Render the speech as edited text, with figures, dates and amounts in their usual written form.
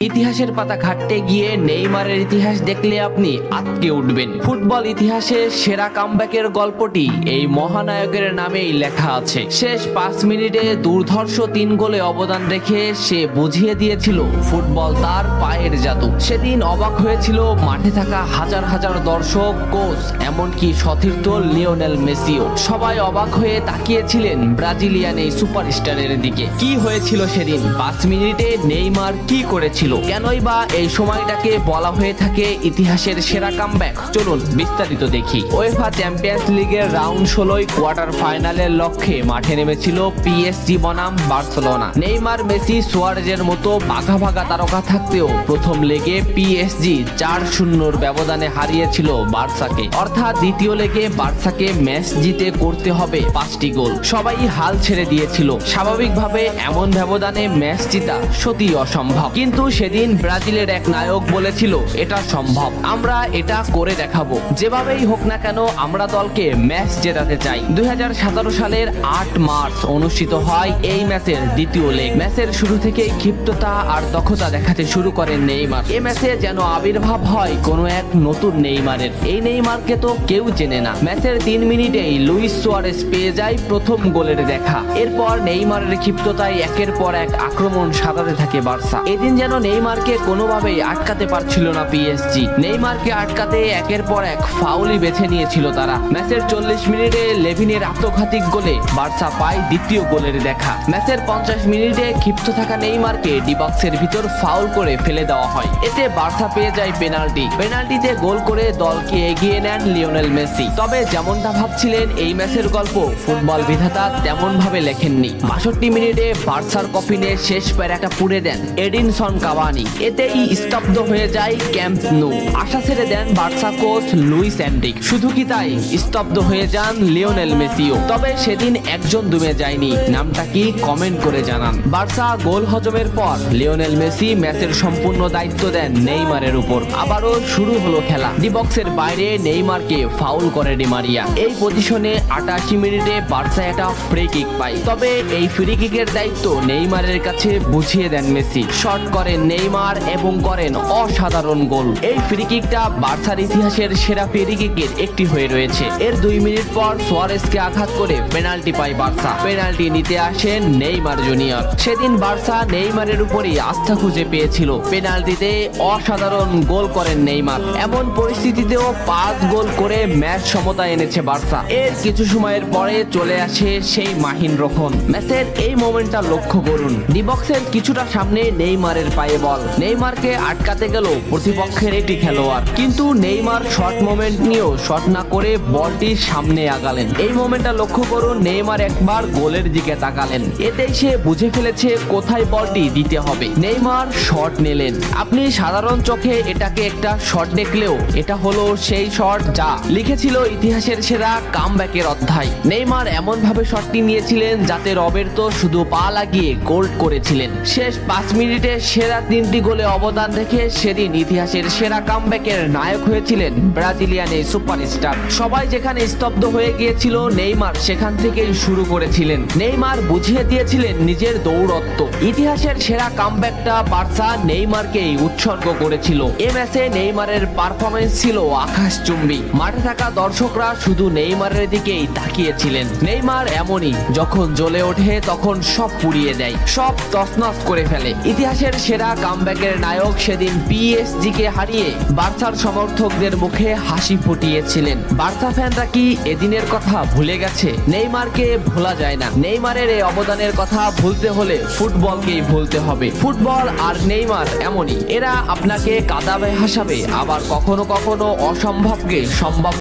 ইতিহাসের পাতা ঘাটতে গিয়ে নেইমারের ইতিহাস দেখলে আপনি আঁতকে উঠবেন। ফুটবল ইতিহাসে সেরা কামব্যাকের গল্পটি এই মহানায়কের নামেই লেখা আছে। শেষ 5 মিনিটে দুর্ধর্ষ 3 গোলে অবদান রেখে সে বুঝিয়ে দিয়েছিল ফুটবল তার পায়ের জাদু। সেদিন অবাক হয়েছিল মাঠে থাকা হাজার হাজার দর্শক, কোচ, এমনকি সতীর্থ লিওনেল মেসিও। সবাই অবাক হয়ে তাকিয়েছিলেন ব্রাজিলিয়ান এই সুপারস্টারের দিকে। কি হয়েছিল সেদিন? 5 মিনিটে নেইমার কি করেছিল? কেনই বা এই সময়টাকে বলা হয়ে থাকে ইতিহাসের সেরা কামব্যাক? চলুন বিস্তারিত দেখি। উয়েফা চ্যাম্পিয়ন্স লিগের রাউন্ড 16 কোয়ার্টার ফাইনালের লক্ষ্যে মাঠে নেমেছিল পিএসজি বনাম বার্সেলোনা। নেইমার, মেসি, সুয়ারেজের মতো ভাগা ভাগা তারকা থাকতেও প্রথম লেগে পিএসজি 4-0 ব্যবধানে হারিয়েছিল বার্সাকে। অর্থাৎ দ্বিতীয় লেগে বার্সাকে ম্যাচ জিতে করতে হবে 5টি গোল। সবাই হাল ছেড়ে দিয়েছিল। স্বাভাবিকভাবে এমন ব্যবধানে ম্যাচ জিতা সত্যি অসম্ভব, কিন্তু সেদিন ব্রাজিলের এক নায়ক বলেছিল এটা সম্ভব, আমরা এটা করে দেখাবো। যেভাবেই হোক না কেন আমরা দলকে ম্যাচ জেতাতে চাই। 2017 সালের 8 মার্চ অনুষ্ঠিত হয় এই ম্যাচের দ্বিতীয় লেগ। ম্যাচের শুরু থেকেই ক্ষিপ্ততা আর দক্ষতা দেখাতে শুরু করেন নেইমার। এই ম্যাচে যেন আবির্ভাব হয় কোনো এক নতুন নেইমারের। এই নেইমারকে তো কেউ চেনে না। ম্যাচের 3 মিনিটেই লুইস সুয়ারেজ পেয়ে যায় প্রথম গোলের দেখা। এরপর নেইমারের ক্ষিপ্ততায় একের পর এক আক্রমণ সাজাতে থাকে বার্সা। এদিন যেন নেইমারকে কোনোভাবেই আটকাতে পারছিল না পিএসজি। নেইমারকে আটকাতে একের পর এক ফাউলই বেছে নিয়েছিল তারা। ম্যাচের 40 মিনিটে লেভিনের আত্মঘাতী গোলে বার্সা পায় দ্বিতীয় গোলের দেখা। ম্যাচের 50 মিনিটে ক্ষিপ্ত থাকা নেইমারকে ডি বক্সের ভিতর ফাউল করে ফেলে দেওয়া হয়। এতে বার্সা পেয়ে যায় পেনাল্টিতে গোল করে দলকে এগিয়ে নেন লিওনেল মেসি। তবে যেমনটা ভাবছিলেন এই ম্যাচের গল্প ফুটবল বিধাতা তেমন ভাবে লেখেননি। 62 মিনিটে বার্সার কফিনে শেষ প্যারাটা পুড়ে দেন এডিনসন কাভানি। এতেই স্তব্ধ হয়ে যায় ক্যাম্প নু। আশা ছেড়ে দেন বার্সা কোচ লুইস এনরিক। শুধু কি তাই, স্তব্ধ হয়ে যান লিওনেল মেসিও। তবে সেদিন একজন দমে যায়নি। নামটা কি কমেন্ট করে জানান। বার্সা গোল হজমের পর লিওনেল মেসি ম্যাচের সম্পূর্ণ দায়িত্ব দেন নেইমারের উপর। আবারও শুরু হলো খেলা। ডি বক্সের বাইরে নেইমারকে ফাউল করে ডি মারিয়া। এই পজিশনে 88 মিনিটে বার্সা একটা ফ্রি কিক পায়। তবে এই ফ্রি কিকের দায়িত্ব নেইমারের কাছে বুঝিয়ে দেন মেসি। শট করেন নেইমার এবং করেন অসাধারণ গোল। এই ফ্রি কিকটা বার্সার ইতিহাসের সেরা ফ্রি কিকের একটি হয়ে রয়েছে। এর 2 মিনিট পর সুয়ারেজকে আঘাত করে পেনাল্টি পায় বার্সা। পেনাল্টি নিতে আসেন নেইমার জুনিয়র। সেদিন বার্সা নেইমারের উপরই আস্থা খুঁজে পেয়েছিল। পেনাল্টিতে অসাধারণ গোল করেন নেইমার। এমন পরিস্থিতিতেও 5 গোল করে ম্যাচ সমতা এনেছে বার্সা। এর কিছু সময়ের পরে চলে আসে সেই মাহিন রক্ষণ। ম্যাচের এই মোমেন্টটা লক্ষ্য করুন। ডি বক্সের কিছুটা সামনে নেইমারের পায়ে বল। নেইমারকে আটকাতে গেল প্রতিপক্ষের একটি খেলোয়াড়, কিন্তু নেইমার শর্ট মোমেন্ট নিয়েও শট না করে বলটির সামনে আগালেন। এই মোমেন্টটা লক্ষ্য করুন। নেইমার একবার গোলের দিকে তাকালেন। এতেই সে বুঝে ফেলেছে কোথায় বলটি দিতে হবে। নেইমার শট নিলেন। আপনি সাধারণ চোখে এটাকে একটা শট দেখলেও এটা হলো সেই শট যা লিখেছিল ইতিহাসের সেরা কামব্যাকের অধ্যায়। নেইমার এমন ভাবে শটটি নিয়েছিলেন যাতে রবের্তো শুধু পা লাগিয়ে গোল করেছিলেন। শেষ 5 মিনিটে সেরা 3টি গোলে অবদান রেখে সেদিন ইতিহাসের সেরা কামব্যাকের নায়ক হয়েছিলেন ব্রাজিলিয়ান এই সুপারস্টার। সবাই যেখানে স্তব্ধ হয়ে গিয়েছিল, নেইমার সেখান থেকেই শুরু করেছিলেন। নেইমার বুঝিয়ে দিয়েছিলেন নিজের দৌড়ত্ব। ইতিহাসের সেরা কামব্যাকটা বার্সা নেইমারকেই উৎসর্গ করেছিল। এ ম্যাচে নেইমারের পারফরমেন্স ছিল আকাশচুম্বী। মাঠে থাকা দর্শকরা শুধু নেইমারের দিকেই তাকিয়েছিলেন। নেইমার এমনই, যখন জ্বলে ওঠে তখন সব পুড়িয়ে দেয়, সব তছনছ করে ফেলে। ইতিহাসের সেরা কামব্যাকের নায়ক সেদিন পিএসজি কে হারিয়ে বার্সার সমর্থকদের মুখে হাসি ফুটিয়েছিলেন। বার্সা ফ্যানরা কি এদিনের কথা ভুলে গেছে? নেইমারকে ভোলা যায় না। নেইমারের এই অবদানের কথা ভুলতে হলে ফুটবলকেই ভুলতে হবে। ফুটবল আর নেইমার এমনই, এরা আপনাকে কাঁদাবে হাসাবে, আবার কখনো কখনো অসম্ভবকে সম্ভব